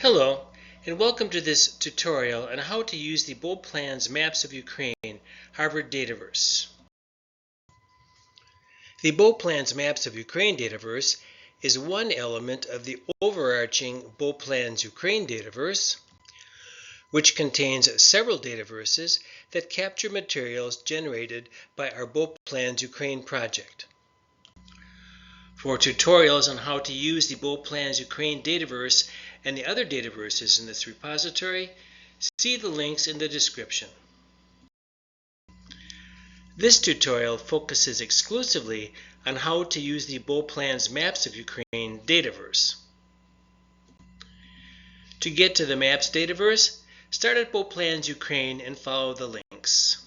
Hello, and welcome to this tutorial on how to use the Beauplan's Maps of Ukraine Harvard Dataverse. The Beauplan's Maps of Ukraine Dataverse is one element of the overarching Beauplan's Ukraine Dataverse, which contains several dataverses that capture materials generated by our Beauplan's Ukraine project. For tutorials on how to use the Beauplan's Ukraine Dataverse and the other dataverses in this repository, see the links in the description. This tutorial focuses exclusively on how to use the Beauplan's Maps of Ukraine Dataverse. To get to the Maps Dataverse, start at Beauplan's Ukraine and follow the links.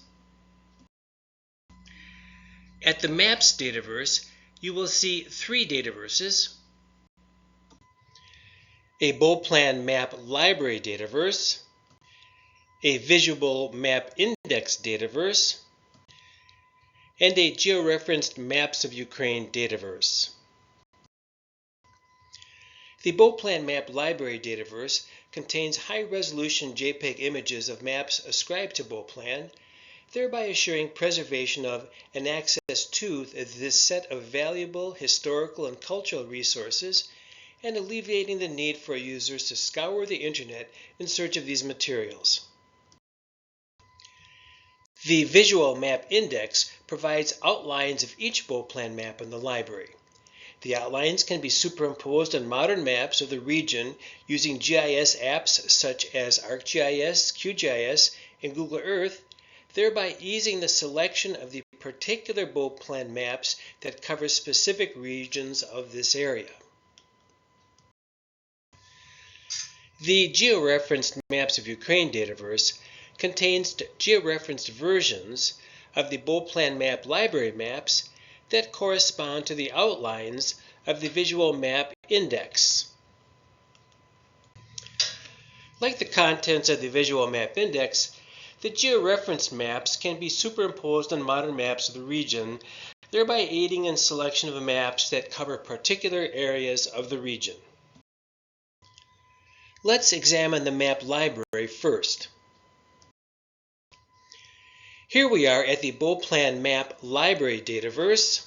At the Maps Dataverse, you will see three dataverses: a Beauplan Map Library Dataverse, a Visual Map Index Dataverse, and a Georeferenced Maps of Ukraine Dataverse. The Beauplan Map Library Dataverse contains high-resolution JPEG images of maps ascribed to Beauplan, thereby assuring preservation of and access to this set of valuable historical and cultural resources, and alleviating the need for users to scour the internet in search of these materials. The Visual Map Index provides outlines of each Beauplan map in the library. The outlines can be superimposed on modern maps of the region using GIS apps such as ArcGIS, QGIS, and Google Earth, thereby easing the selection of the particular Beauplan maps that cover specific regions of this area. The Georeferenced Maps of Ukraine Dataverse contains georeferenced versions of the Beauplan Map Library maps that correspond to the outlines of the Visual Map Index. Like the contents of the Visual Map Index, the georeferenced maps can be superimposed on modern maps of the region, thereby aiding in selection of maps that cover particular areas of the region. Let's examine the map library first. Here we are at the Beauplan Map Library Dataverse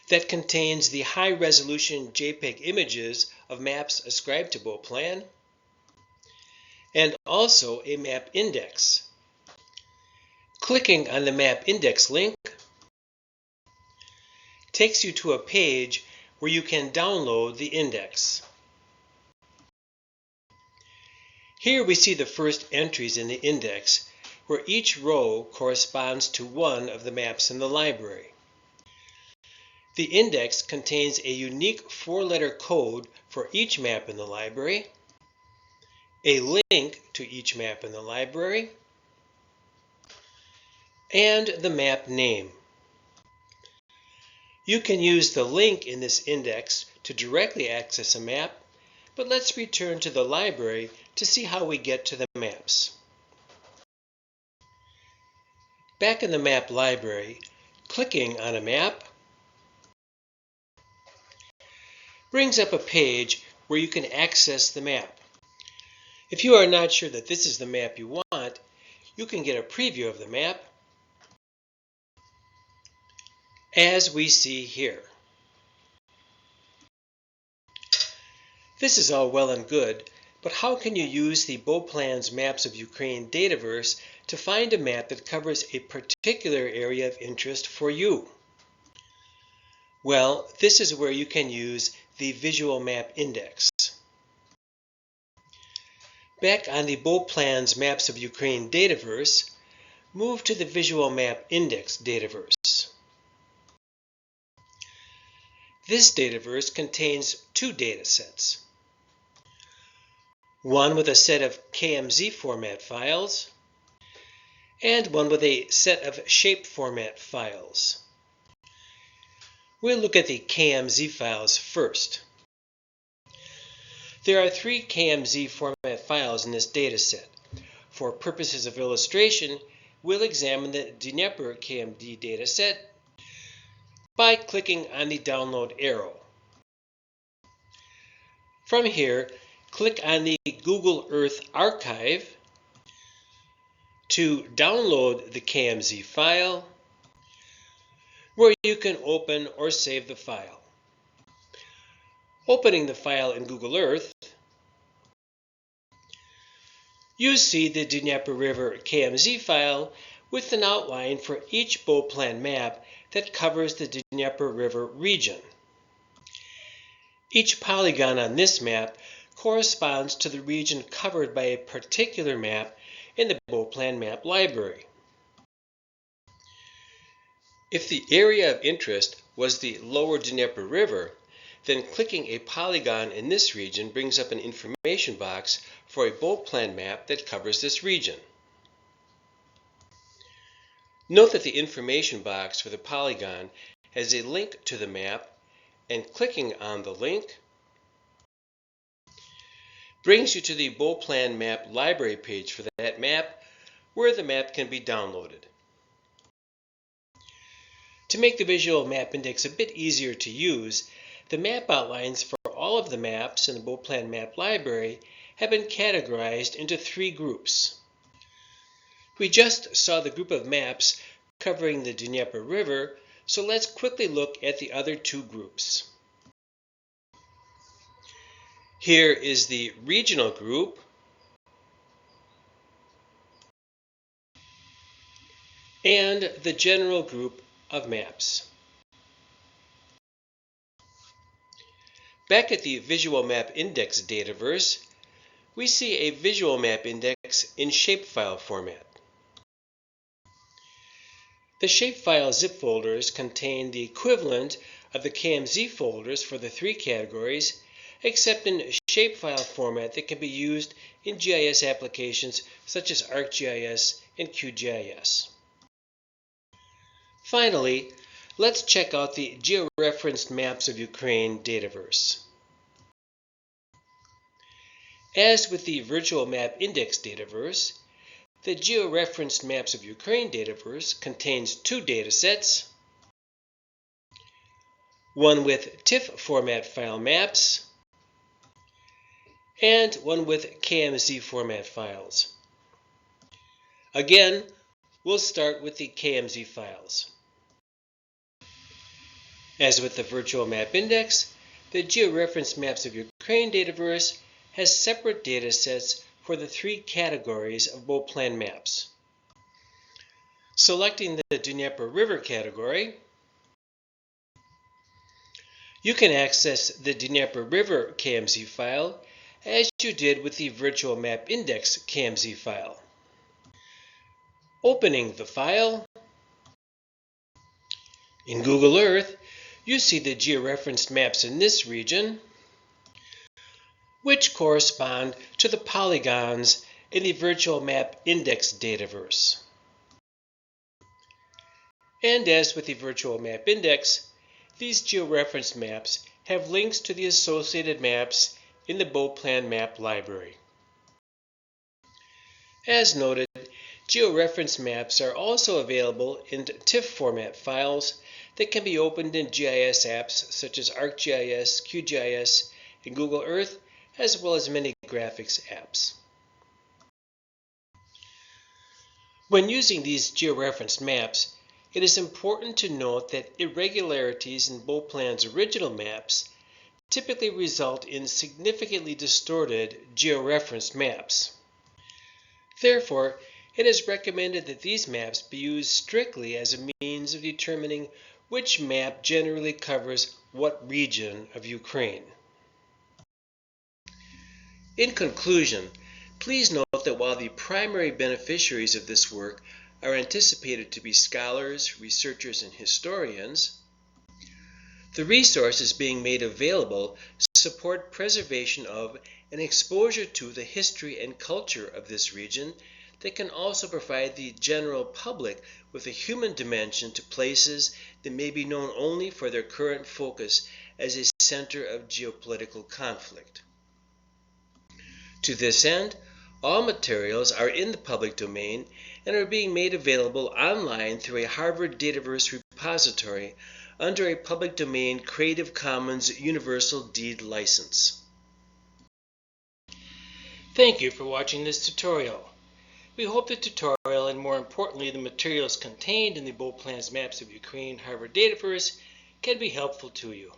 that contains the high-resolution JPEG images of maps ascribed to Beauplan, and also a map index. Clicking on the map index link takes you to a page where you can download the index. Here we see the first entries in the index, where each row corresponds to one of the maps in the library. The index contains a unique four-letter code for each map in the library, a link to each map in the library, and the map name. You can use the link in this index to directly access a map, but let's return to the library to see how we get to the maps. Back in the map library, clicking on a map brings up a page where you can access the map. If you are not sure that this is the map you want, you can get a preview of the map, as we see here. This is all well and good, but how can you use the Beauplan's Maps of Ukraine Dataverse to find a map that covers a particular area of interest for you? Well, this is where you can use the Visual Map Index. Back on the Beauplan's Maps of Ukraine Dataverse, move to the Visual Map Index Dataverse. This dataverse contains two datasets. One with a set of KMZ format files, and one with a set of shape format files. We'll look at the KMZ files first. There are three KMZ format files in this dataset. For purposes of illustration, we'll examine the Dnieper KMZ dataset by clicking on the download arrow. From here, click on the Google Earth archive to download the KMZ file, where you can open or save the file. Opening the file in Google Earth, you see the Dnieper River KMZ file with an outline for each Beauplan map that covers the Dnieper River region. Each polygon on this map corresponds to the region covered by a particular map in the Beauplan map library. If the area of interest was the lower Dnieper River, then clicking a polygon in this region brings up an information box for a Beauplan map that covers this region. Note that the information box for the polygon has a link to the map, and clicking on the link brings you to the Beauplan map library page for that map, where the map can be downloaded. To make the visual map index a bit easier to use, the map outlines for all of the maps in the Beauplan map library have been categorized into 3 groups. We just saw the group of maps covering the Dnieper River, so let's quickly look at the other 2 groups. Here is the regional group, and the general group of maps. Back at the Visual Map Index Dataverse, we see a Visual Map Index in shapefile format. The shapefile zip folders contain the equivalent of the KMZ folders for the 3 categories, except in shapefile format that can be used in GIS applications such as ArcGIS and QGIS. Finally, let's check out the georeferenced maps of Ukraine Dataverse. As with the Virtual Map Index Dataverse, the georeferenced maps of Ukraine Dataverse contains 2 datasets, one with TIFF format file maps and one with KMZ format files. Again, we'll start with the KMZ files. As with the Virtual Map Index, the georeferenced maps of Ukraine Dataverse has separate datasets for the 3 categories of Beauplan maps. Selecting the Dnieper River category, you can access the Dnieper River KMZ file as you did with the Virtual Map Index KMZ file. Opening the file, in Google Earth, you see the georeferenced maps in this region, which correspond to the polygons in the Virtual Map Index Dataverse. And as with the Virtual Map Index, these georeferenced maps have links to the associated maps in the Beauplan map library. As noted, georeferenced maps are also available in TIFF format files that can be opened in GIS apps such as ArcGIS, QGIS, and Google Earth, as well as many graphics apps. When using these georeferenced maps, it is important to note that irregularities in Beauplan's original maps typically result in significantly distorted georeferenced maps. Therefore, it is recommended that these maps be used strictly as a means of determining which map generally covers what region of Ukraine. In conclusion, please note that while the primary beneficiaries of this work are anticipated to be scholars, researchers, and historians, the resources being made available support preservation of and exposure to the history and culture of this region that can also provide the general public with a human dimension to places that may be known only for their current focus as a center of geopolitical conflict. To this end, all materials are in the public domain and are being made available online through a Harvard Dataverse repository under a public domain Creative Commons Universal Deed license. Thank you for watching this tutorial. We hope the tutorial, and more importantly the materials contained in the Beauplan's Maps of Ukraine Harvard Dataverse, can be helpful to you.